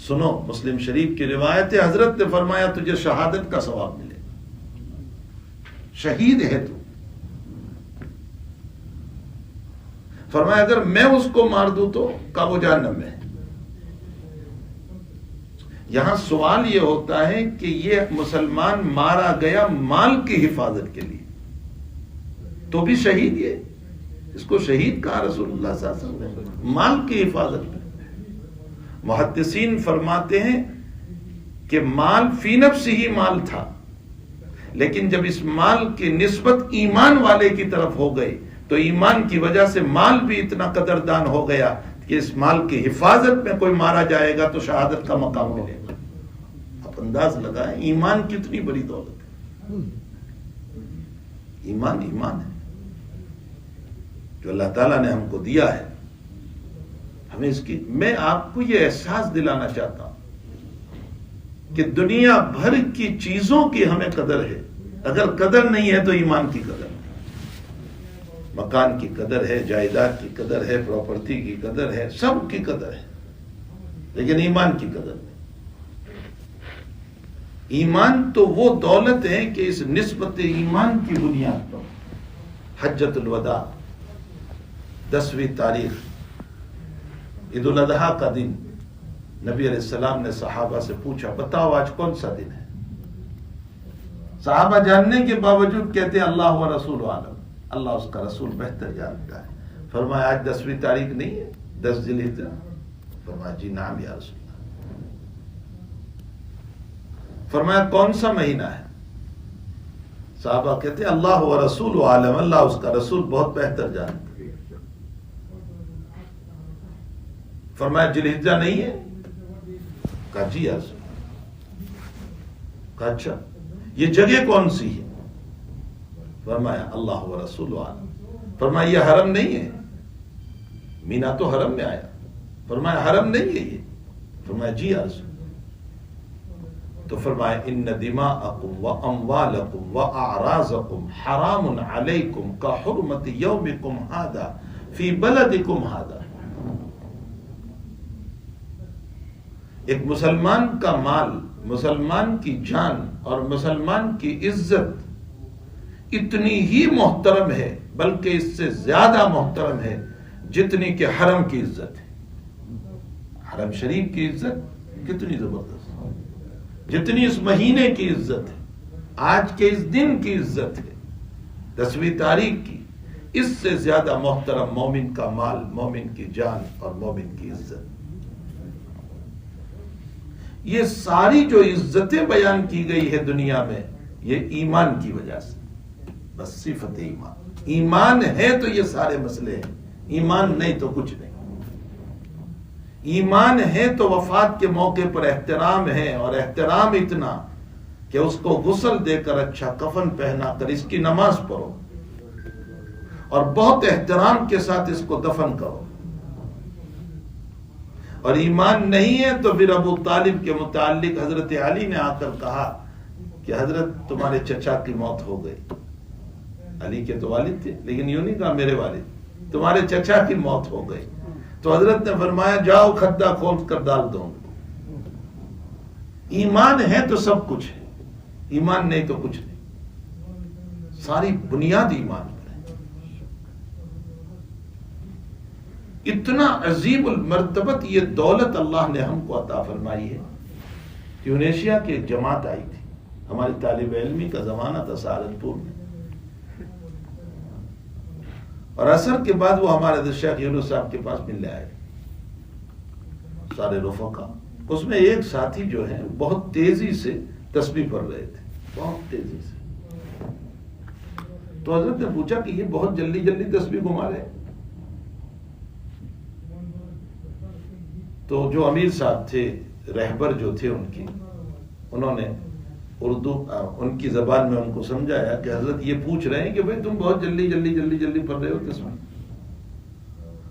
سنو، مسلم شریف کی روایت ہے، حضرت نے فرمایا تجھے شہادت کا ثواب ملے، شہید ہے تو. فرمایا اگر میں اس کو مار دوں تو؟ کہا وہ جہنم میں. یہاں سوال یہ ہوتا ہے کہ یہ مسلمان مارا گیا مال کی حفاظت کے لیے، تو بھی شہید، یہ اس کو شہید کہا رسول اللہ صلی اللہ علیہ وسلم نے، مال کی حفاظت میں. محدثین فرماتے ہیں کہ مال فی نفس ہی مال تھا، لیکن جب اس مال کی نسبت ایمان والے کی طرف ہو گئی تو ایمان کی وجہ سے مال بھی اتنا قدردان ہو گیا کہ اس مال کی حفاظت میں کوئی مارا جائے گا تو شہادت کا مقام ملے گا. آپ انداز لگائیں ایمان کتنی بڑی دولت ہے. ایمان ایمان ہے جو اللہ تعالیٰ نے ہم کو دیا ہے. ہمیں اس کی، میں آپ کو یہ احساس دلانا چاہتا ہوں کہ دنیا بھر کی چیزوں کی ہمیں قدر ہے، اگر قدر نہیں ہے تو ایمان کی قدر نہیں. مکان کی قدر ہے، جائیداد کی قدر ہے، پراپرٹی کی قدر ہے، سب کی قدر ہے، لیکن ایمان کی قدر نہیں. ایمان تو وہ دولت ہے کہ اس نسبت ایمان کی بنیاد پر حجۃ الوداع 10ویں تاریخ عید الاضحیٰ کا دن نبی علیہ السلام نے صحابہ سے پوچھا بتاؤ آج کون سا دن ہے؟ صحابہ جاننے کے باوجود کہتے ہیں اللہ و رسول عالم، اللہ اس کا رسول بہتر جانتا ہے۔ فرمایا آج 10ویں تاریخ نہیں ہے، 10 ذی الحجہ؟ فرمایا جی نعم یا رسول اللہ۔ فرمایا کون سا مہینہ ہے؟ صحابہ کہتے ہیں اللہ و رسول عالم، اللہ اس کا رسول بہت بہتر جانتا ہے۔ فرمایا ذی الحجہ نہیں ہے؟ کہا جی یا رسول اللہ۔ کہا اچھا یہ جگہ کون سی ہے؟ فرمایا اللہ و رسول عالم۔ فرمایا یہ حرم نہیں ہے؟ مینا تو حرم میں آیا۔ فرمایا حرم نہیں ہے یہ؟ فرمایا جی یا رسول اللہ۔ تو فرمایا ان دماءکم و اموالکم و اعراضکم حرام علیکم کا حرمت یومکم ھذا فی بلدکم ھذا۔ ایک مسلمان کا مال، مسلمان کی جان اور مسلمان کی عزت اتنی ہی محترم ہے، بلکہ اس سے زیادہ محترم ہے جتنی کہ حرم کی عزت ہے۔ حرم شریف کی عزت کتنی زبردست ہے، جتنی اس مہینے کی عزت ہے، آج کے اس دن کی عزت ہے، 10ویں تاریخ کی، اس سے زیادہ محترم مومن کا مال، مومن کی جان اور مومن کی عزت۔ یہ ساری جو عزتیں بیان کی گئی ہے دنیا میں، یہ ایمان کی وجہ سے، بس صفت ایمان۔ ایمان ہے تو یہ سارے مسئلے ہیں، ایمان نہیں تو کچھ نہیں۔ ایمان ہے تو وفات کے موقع پر احترام ہے، اور احترام اتنا کہ اس کو غسل دے کر اچھا کفن پہنا کر اس کی نماز پڑھو، اور بہت احترام کے ساتھ اس کو دفن کرو۔ اور ایمان نہیں ہے تو پھر ابو طالب کے متعلق حضرت علی نے آ کر کہا کہ حضرت تمہارے چچا کی موت ہو گئی۔ علی کے تو والد تھے، لیکن یوں نہیں کہا میرے والد، تمہارے چچا کی موت ہو گئی۔ تو حضرت نے فرمایا جاؤ کھدا کھول کر ڈال دو۔ ایمان ہے تو سب کچھ ہے، ایمان نہیں تو کچھ نہیں۔ ساری بنیاد ایمان پر ہے۔ اتنا عظیم المرتبت یہ دولت اللہ نے ہم کو عطا فرمائی ہے۔ ٹیونیشیا کی ایک جماعت آئی تھی، ہماری طالب علمی کا زمانہ تھا سہارنپور میں، اور عصر کے بعد وہ ہمارے حضرت شیخ یونس صاحب کے پاس ملنے آئے سارے رفقا۔ اس میں ایک ساتھی جو ہے بہت تیزی سے تسبیح پڑھ رہے تھے، بہت تیزی سے۔ تو حضرت نے پوچھا کہ یہ بہت جلدی جلدی تسبیح گھما رہے ہیں۔ تو جو امیر صاحب تھے، رہبر جو تھے ان کی، انہوں نے اردو ان کی زبان میں ان کو سمجھایا کہ حضرت یہ پوچھ رہے ہیں کہ بھئی تم بہت جلدی جلدی جلدی جلدی پڑھ رہے ہو تسبیح۔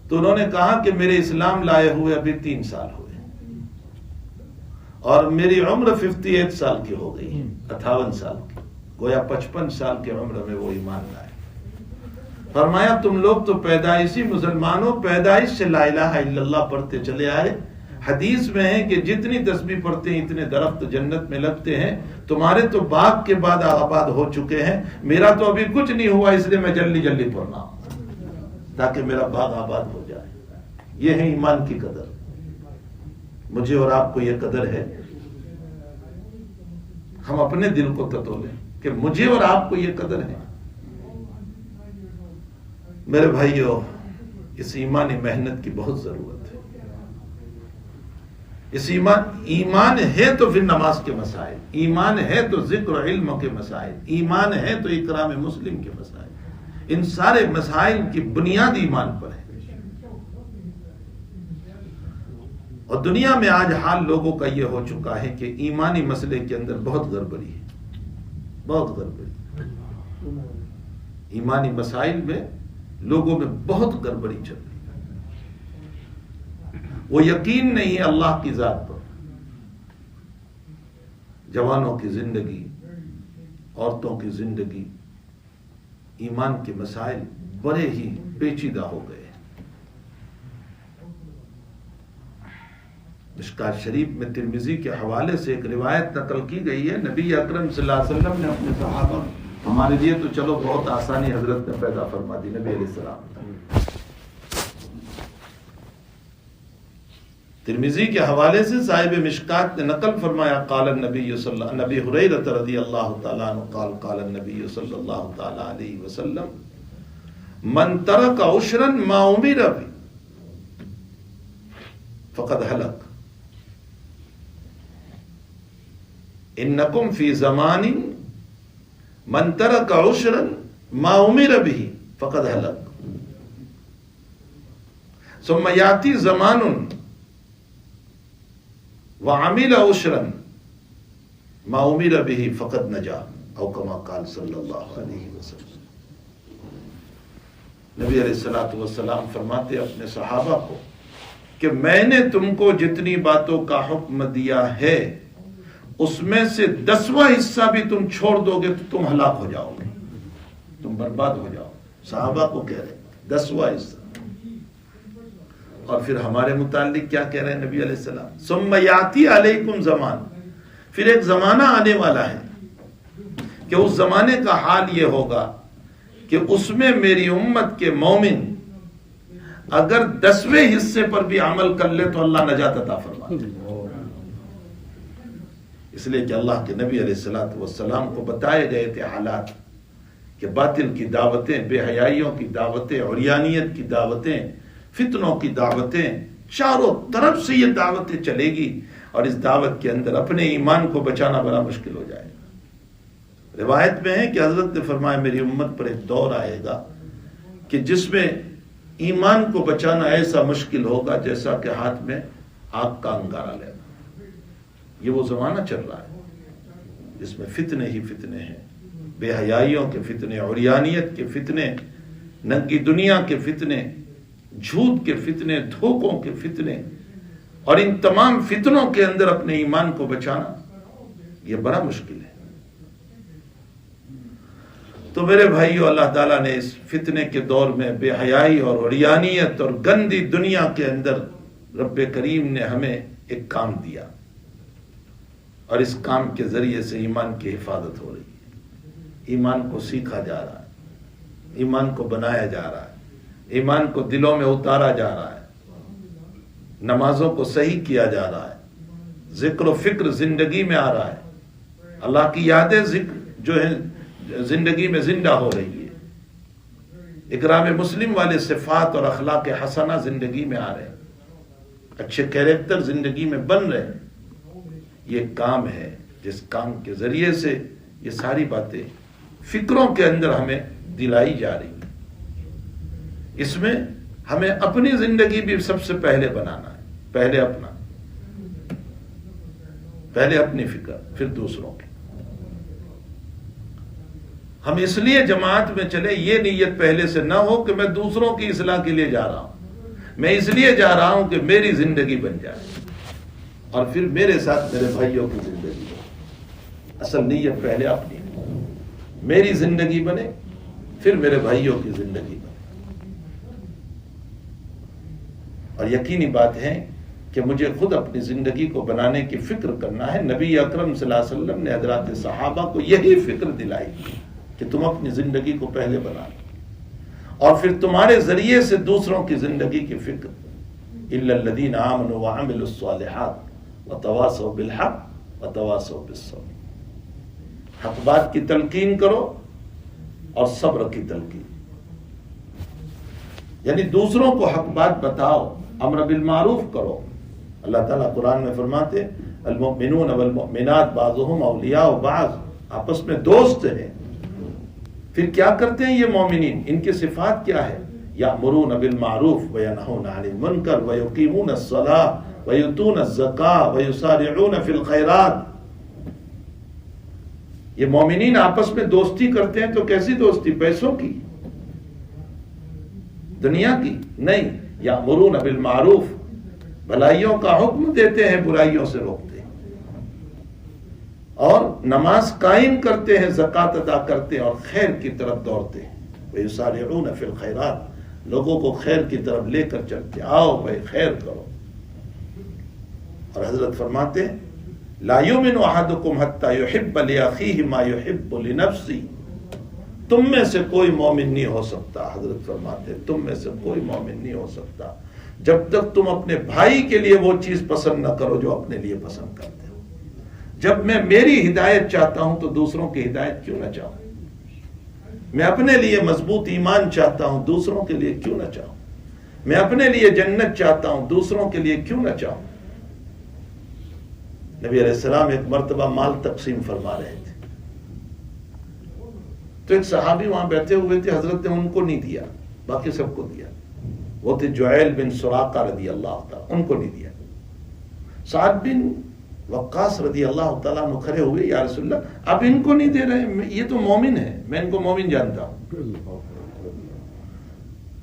تو انہوں نے کہا کہ میرے اسلام لائے ہوئے ابھی 3 سال ہوئے، اور میری عمر 58 سال کی ہو گئی، 58 سال کی، گویا 55 سال کی عمر میں وہ ایمان لائے۔ فرمایا تم لوگ تو پیدائشی مسلمانوں، پیدائش سے لا الہ الا اللہ پڑھتے چلے آئے۔ حدیث میں ہے کہ جتنی تسبیح پڑھتے ہیں اتنے درخت جنت میں لگتے ہیں، تمہارے تو باغ کے بعد آباد ہو چکے ہیں، میرا تو ابھی کچھ نہیں ہوا، اس لیے میں جلدی جلدی پڑھ رہا ہوں تاکہ میرا باغ آباد ہو جائے۔ یہ ہے ایمان کی قدر۔ مجھے اور آپ کو یہ قدر ہے، ہم اپنے دل کو تتولیں کہ مجھے اور آپ کو یہ قدر ہے۔ میرے بھائیو، اس ایمانی محنت کی بہت ضرورت ہے۔ اس ایمان ہے تو پھر نماز کے مسائل، ایمان ہے تو ذکر علم کے مسائل، ایمان ہے تو اکرام مسلم کے مسائل، ان سارے مسائل کی بنیاد ایمان پر ہے۔ اور دنیا میں آج حال لوگوں کا یہ ہو چکا ہے کہ ایمانی مسئلے کے اندر بہت گڑبڑی ہے، بہت گڑبڑی۔ ایمانی مسائل میں لوگوں میں بہت گڑبڑی چل رہی ہے۔ وہ یقین نہیں ہے اللہ کی ذات پر۔ جوانوں کی زندگی، عورتوں کی زندگی، ایمان کے مسائل بڑے ہی پیچیدہ ہو گئے۔ مشکات شریف میں ترمذی کے حوالے سے ایک روایت نقل کی گئی ہے، نبی اکرم صلی اللہ علیہ وسلم نے اپنے صحابہ، ہمارے لیے تو چلو بہت آسانی حضرت نے پیدا فرما دی، نبی علیہ السلام، ترمذی کے حوالے سے صاحب مشکات نے نقل فرمایا قال النبی صلی اللہ نبی ہریرہ رضی اللہ تعالیٰ عنہ قال قال النبی صلی اللہ تعالیٰ علیہ وسلم من ترک عشرا ما امر به فقد هلك انکم فی زمان من ترک عشرا ما امر به فقد هلك ثم یاتی زمان وعمل عشرا ما امر به فقد نجا او کما قال صلی اللہ علیہ وسلم. نبی علیہ الصلوۃ والسلام فرماتے اپنے صحابہ کو کہ میں نے تم کو جتنی باتوں کا حکم دیا ہے اس میں سے 10واں حصہ بھی تم چھوڑ دو گے تو تم ہلاک ہو جاؤ گے، تم برباد ہو جاؤ. صحابہ کو کہہ رہے 10واں حصہ. اور پھر ہمارے متعلق کیا کہہ رہے ہیں نبی علیہ السلام؟ ثم یاتی علیکم زمان، پھر ایک زمانہ آنے والا ہے کہ اس زمانے کا حال یہ ہوگا کہ اس میں میری امت کے مومن اگر 10ویں حصے پر بھی عمل کر لے تو اللہ نجات عطا فرمائے. اس لیے کہ اللہ کے نبی علیہ الصلوۃ والسلام کو بتائے گئے تھے حالات کہ باطل کی دعوتیں، بے حیائیوں کی دعوتیں، عریانیت کی دعوتیں، فتنوں کی دعوتیں، چاروں طرف سے یہ دعوتیں چلے گی اور اس دعوت کے اندر اپنے ایمان کو بچانا بڑا مشکل ہو جائے گا. روایت میں ہے کہ حضرت نے فرمایا میری امت پر ایک دور آئے گا کہ جس میں ایمان کو بچانا ایسا مشکل ہوگا جیسا کہ ہاتھ میں آگ کا انگارہ لینا. یہ وہ زمانہ چل رہا ہے جس میں فتنے ہی فتنے ہیں، بے حیائیوں کے فتنے، عریانیت کے فتنے، ننگی دنیا کے فتنے، جھوٹ کے فتنے، دھوکوں کے فتنے، اور ان تمام فتنوں کے اندر اپنے ایمان کو بچانا یہ بڑا مشکل ہے. تو میرے بھائیو، اللہ تعالیٰ نے اس فتنے کے دور میں بے حیائی اور عریانیت اور گندی دنیا کے اندر رب کریم نے ہمیں ایک کام دیا اور اس کام کے ذریعے سے ایمان کی حفاظت ہو رہی ہے. ایمان کو سیکھا جا رہا ہے، ایمان کو بنایا جا رہا ہے، ایمان کو دلوں میں اتارا جا رہا ہے، نمازوں کو صحیح کیا جا رہا ہے، ذکر و فکر زندگی میں آ رہا ہے، اللہ کی یادیں جو ہے زندگی میں زندہ ہو رہی ہے، اکرام مسلم والے صفات اور اخلاق حسنہ زندگی میں آ رہے ہیں، اچھے کیریکٹر زندگی میں بن رہے ہیں. یہ کام ہے جس کام کے ذریعے سے یہ ساری باتیں فکروں کے اندر ہمیں دلائی جا رہی ہیں. اس میں ہمیں اپنی زندگی بھی سب سے پہلے بنانا ہے، پہلے اپنی فکر، پھر دوسروں کی. ہم اس لیے جماعت میں چلے یہ نیت پہلے سے نہ ہو کہ میں دوسروں کی اصلاح کے لیے جا رہا ہوں، میں اس لیے جا رہا ہوں کہ میری زندگی بن جائے اور پھر میرے ساتھ میرے بھائیوں کی زندگی بنے. اصل نیت پہلے اپنی، میری زندگی بنے پھر میرے بھائیوں کی زندگی بنے. اور یقینی بات ہے کہ مجھے خود اپنی زندگی کو بنانے کی فکر کرنا ہے. نبی اکرم صلی اللہ علیہ وسلم نے حضرات صحابہ کو یہی فکر دلائی کہ تم اپنی زندگی کو پہلے بنا لو اور پھر تمہارے ذریعے سے دوسروں کی زندگی کی فکر. الا الذین آمنوا وعملوا الصالحات وتواصوا بالحق وتواصوا بالصبر. حق بات کی تلقین کرو اور صبر کی تلقین، یعنی دوسروں کو حق بات بتاؤ، امر بالمعروف کرو. اللہ تعالیٰ قرآن میں فرماتے المؤمنون والمؤمنات بعضهم اولیاء بعض، آپس میں دوست ہیں. پھر کیا کرتے ہیں یہ مومنین؟ ان کی صفات کیا ہے؟ یأمرون بالمعروف وینہون عن المنکر ویقیمون الصلاة ویؤتون الزکاة ویسارعون فی الخیرات. یہ مومنین آپس میں دوستی کرتے ہیں تو کیسی دوستی؟ پیسوں کی، دنیا کی نہیں. یأمرون بالمعروف، بھلائیوں کا حکم دیتے ہیں، برائیوں سے روکتے ہیں، اور نماز قائم کرتے ہیں، زکوٰۃ ادا کرتے ہیں اور خیر کی طرف دوڑتے ہیں. ویسارعون فی الخیرات، لوگوں کو خیر کی طرف لے کر چلتے، آؤ بھائی خیر کرو. اور حضرت فرماتے ہیں لا یؤمن احدکم حتی یحب لاخیہ ما یحب لنفسہ. تم میں سے کوئی مومن نہیں ہو سکتا، حضرت فرماتے ہیں تم میں سے کوئی مومن نہیں ہو سکتا جب تک تم اپنے بھائی کے لیے وہ چیز پسند نہ کرو جو اپنے لیے پسند کرتے ہو. جب میں میری ہدایت چاہتا ہوں تو دوسروں کی ہدایت کیوں نہ چاہوں؟ میں اپنے لیے مضبوط ایمان چاہتا ہوں، دوسروں کے لیے کیوں نہ چاہوں؟ میں اپنے لیے جنت چاہتا ہوں، دوسروں کے لیے کیوں نہ چاہوں؟ نبی علیہ السلام ایک مرتبہ مال تقسیم فرما رہے تھے تو ایک صحابی وہاں بیٹھے ہوئے تھے، حضرت نے ان کو نہیں دیا، باقی سب کو دیا. وہ تھے جعیل بن سراقہ رضی اللہ تعالیٰ، ان کو نہیں دیا. سعد بن وقاص رضی اللہ تعالیٰ عنہ کھڑے ہوئے، یا رسول اللہ آپ ان کو نہیں دے رہے، یہ تو مومن ہے، میں ان کو مومن جانتا ہوں.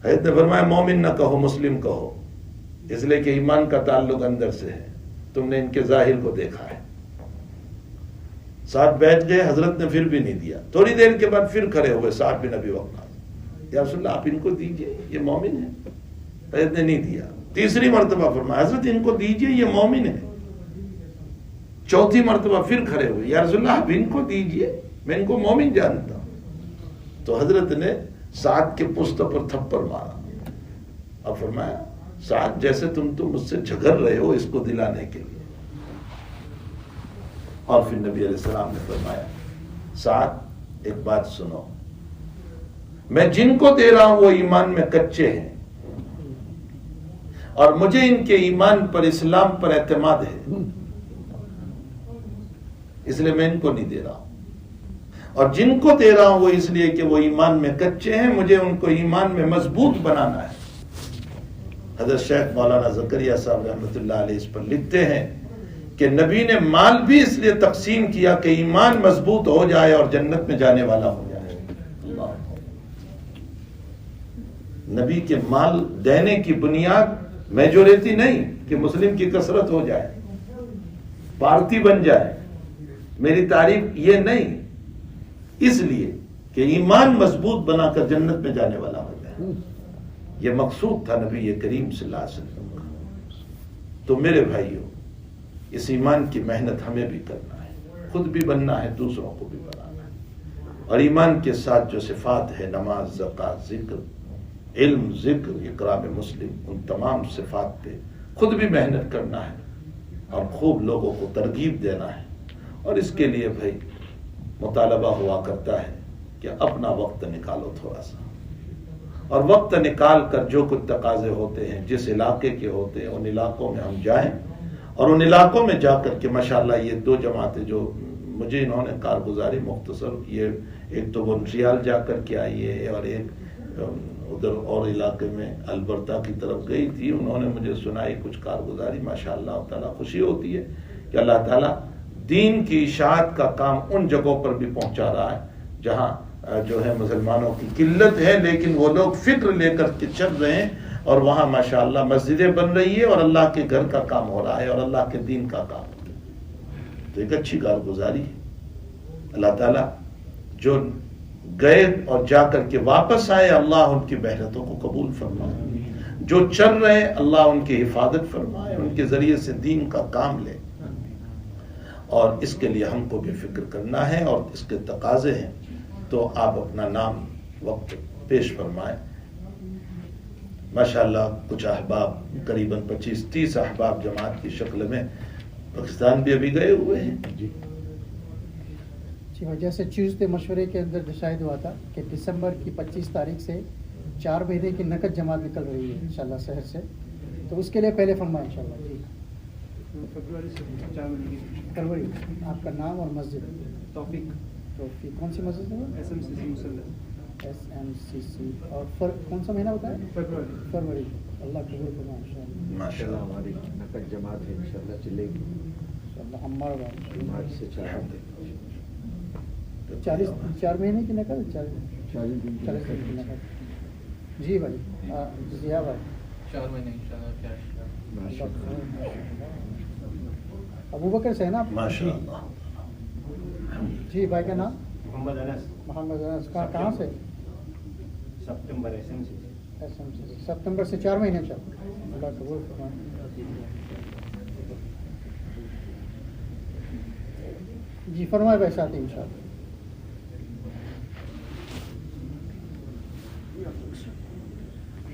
حضرت نے فرمایا مومن نہ کہو، مسلم کہو، اس لیے کہ ایمان کا تعلق اندر سے ہے، تم نے ان کے ظاہر کو دیکھا ہے. ساتھ بیٹھ گئے، حضرت نے پھر بھی نہیں دیا. تھوڑی دیر کے بعد پھر کھڑے ہوئے سعد بن ابی وقاص، یا رسول اللہ آپ ان کو دیجئے، یہ مومن ہے. حضرت نے نہیں دیا. تیسری مرتبہ فرمایا حضرت ان کو دیجئے، یہ مومن ہے. چوتھی مرتبہ پھر کھڑے ہوئے، یا رسول اللہ آپ ان کو دیجئے، میں ان کو مومن جانتا ہوں. تو حضرت نے سعد کے پشت پر تھپڑ مارا اور فرمایا سعد جیسے تم مجھ سے جھگڑ رہے ہو اس کو دلانے کے لیے. اور پھر نبی علیہ السلام نے فرمایا سعد ایک بات سنو، میں جن کو دے رہا ہوں وہ ایمان میں کچے ہیں اور مجھے ان کے ایمان پر، اسلام پر اعتماد ہے، اس لیے میں ان کو نہیں دے رہا ہوں. اور جن کو دے رہا ہوں وہ اس لیے کہ وہ ایمان میں کچے ہیں، مجھے ان کو ایمان میں مضبوط بنانا ہے. حضرت شیخ مولانا زکریا صاحب رحمۃ اللہ علیہ اس پر لکھتے ہیں کہ نبی نے مال بھی اس لیے تقسیم کیا کہ ایمان مضبوط ہو جائے اور جنت میں جانے والا ہو جائے. نبی کے مال دینے کی بنیاد میجورٹی نہیں کہ مسلم کی کثرت ہو جائے، پارٹی بن جائے، میری تعریف یہ نہیں، اس لیے کہ ایمان مضبوط بنا کر جنت میں جانے والا ہو جائے. یہ مقصود تھا نبی کریم صلی اللہ علیہ وسلم کا. تو میرے بھائیوں، اس ایمان کی محنت ہمیں بھی کرنا ہے، خود بھی بننا ہے، دوسروں کو بھی بنانا ہے. اور ایمان کے ساتھ جو صفات ہے، نماز، زکوٰۃ، ذکر، علم، ذکر، اکرام مسلم، ان تمام صفات پہ خود بھی محنت کرنا ہے اور خوب لوگوں کو ترغیب دینا ہے. اور اس کے لیے بھائی مطالبہ ہوا کرتا ہے کہ اپنا وقت نکالو تھوڑا سا، اور وقت نکال کر جو کچھ تقاضے ہوتے ہیں، جس علاقے کے ہوتے ہیں، ان علاقوں میں ہم جائیں، اور ان علاقوں میں جا کر کے ماشاءاللہ یہ دو جماعتیں جو مجھے انہوں نے کارگزاری مختصر، یہ ایک تو مونٹریال جا کر کے آئی ہے اور ایک ادھر اور علاقے میں البرتا کی طرف گئی تھی. انہوں نے مجھے سنائی کچھ کارگزاری، ماشاءاللہ تعالیٰ خوشی ہوتی ہے کہ اللہ تعالیٰ دین کی اشاعت کا کام ان جگہوں پر بھی پہنچا رہا ہے جہاں جو ہے مسلمانوں کی قلت ہے، لیکن وہ لوگ فکر لے کر کے چل رہے ہیں، اور وہاں ماشاءاللہ مسجدیں بن رہی ہے اور اللہ کے گھر کا کام ہو رہا ہے اور اللہ کے دین کا کام ہو رہا ہے. تو ایک اچھی کارگزاری ہے. اللہ تعالیٰ جو گئے اور جا کر کے واپس آئے، اللہ ان کی محنتوں کو قبول فرمائے. جو چل رہے اللہ ان کی حفاظت فرمائے، ان کے ذریعے سے دین کا کام لے. اور اس کے لیے ہم کو بھی فکر کرنا ہے اور اس کے تقاضے ہیں. تو آپ اپنا نام وقت پیش فرمائیں. ماشاءاللہ کچھ احباب قریباً 25-30 احباب جماعت کی شکل میں پاکستان بھی ابھی گئے ہوئے ہیں. جی جیسے ٹیوزڈے مشورے کے اندر ڈیسائیڈ ہوا تھا کہ دسمبر کی 25 تاریخ سے 4 مہینے کی نقد جماعت نکل رہی ہے انشاءاللہ شہر سے، تو اس کے لیے پہلے فرمائیں انشاءاللہ. جی فروری. آپ کا نام اور مسجد؟ توفیق. کون سی مسجد ہے؟ SMCC. اور کون سا مہینہ ہوتا ہے؟ فروری. اللہ قبول فرمائے انشاءاللہ. ماشاءاللہ ہماری نقد جماعت ہے انشاءاللہ چلے گی انشاءاللہ. ہمارا مارچ سے 4 مہینے کی نقد، 40 دن کی نقد. جی بھائی ضیاء بھائی 4 مہینے انشاءاللہ. ابو بکر سے ہے نا آپ؟ ماشاءاللہ. جی بھائی کا نام؟ محمد انس. محمد انس. کہاں سے؟ سپتمبر SMCC. سپتمبر سے 4 مہینے چل. اللہ قبول فرمائے. جی فرمائے بھائی ساتھی انشاءاللہ.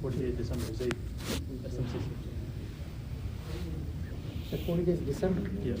48 December is 8 SMCC. The 40 days December? Yes.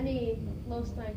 Any last time?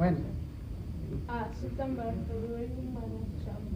When? September, February, March.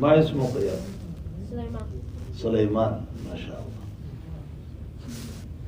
ما اسمك يا Sulaiman. سليمان ما شاء الله.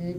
1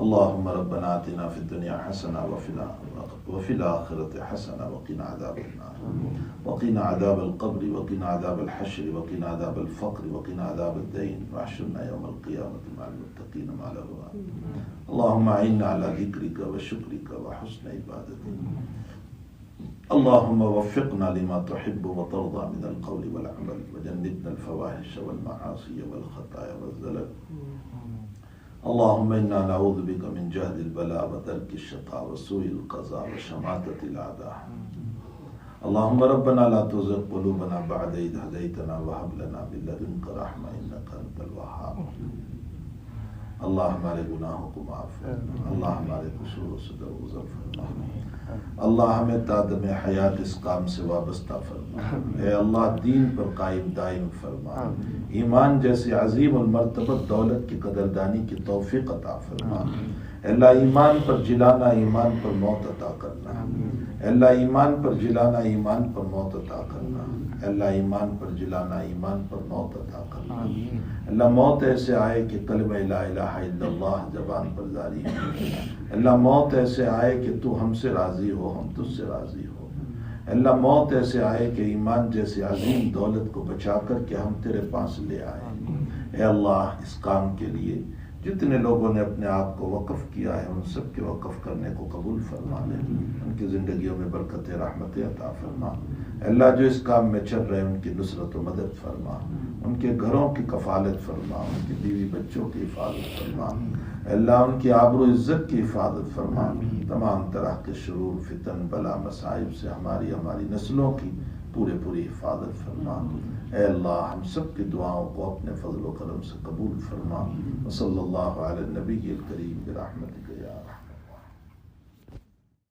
اللهم ربنا آتنا في الدنيا حسنة وفي الآخرة حسنة وقنا عذاب النار وقنا عذاب القبر وقنا عذاب الحشر وقنا عذاب الفقر وقنا عذاب الدين واحشرنا يوم القيامة مع المتقين مع الأبرار. اللهم أعنا على ذكرك وشكرك وحسن عبادتك. اللهم وفقنا لما تحب وترضى من القول والعمل وجنبنا الفواحش والمعاصي والخطايا والزلل. اللهم إنا نعوذ بك من جهد البلاء ودرك الشقاء وسوء القضاء وشماتة الأعداء. اللهم ربنا لا تزغ قلوبنا بعد إذ هديتنا وهب لنا من لدنك رحمة إنك أنت الوهاب. اللہ ہمارے گناہوں کو معاف فرما، اللہ ہمارے قصور و صدر و ضعف فرما، اللہ ہمیں تادم حیات اس کام سے وابستہ فرما، اے اللہ دین پر قائم دائم فرما، ایمان جیسے عظیم المرتبت دولت کی قدردانی کی توفیق عطا فرما، اے اللہ ایمان پر جلانا، ایمان پر موت عطا کرنا، اے اللہ ایمان پر جلانا، ایمان پر موت عطا کرنا، اے اللہ ایمان پر جلانا، ایمان پر موت عطا کرنا، اللہ موت ایسے آئے کہ کلمہ لا الہ الا اللہ زبان پر جاری ہو، اللہ موت ایسے آئے کہ تو ہم سے راضی ہو، ہم تجھ سے راضی ہو، اللہ موت ایسے آئے کہ ایمان جیسے عظیم دولت کو بچا کر کہ ہم تیرے پاس لے آئے۔ اے اللہ اس کام کے لیے جتنے لوگوں نے اپنے آپ کو وقف کیا ہے ان سب کے وقف کرنے کو قبول فرما لے، ان کی زندگیوں میں برکت رحمت عطا فرما۔ اللہ جو اس کام میں چل رہے ہیں ان کی نصرت و مدد فرما، ان کے گھروں کی کفالت فرما، ان کی بیوی بچوں کی حفاظت فرما، اللہ ان کی آبرو عزت کی حفاظت فرما، تمام طرح کے شرور فتن بلا مصائب سے ہماری نسلوں کی پوری حفاظت فرما۔ اے اللہ ہم سب کی دعاؤں کو اپنے فضل و کرم سے قبول فرما۔ وصلی اللہ علی النبی الکریم برحمتک یا رحمت۔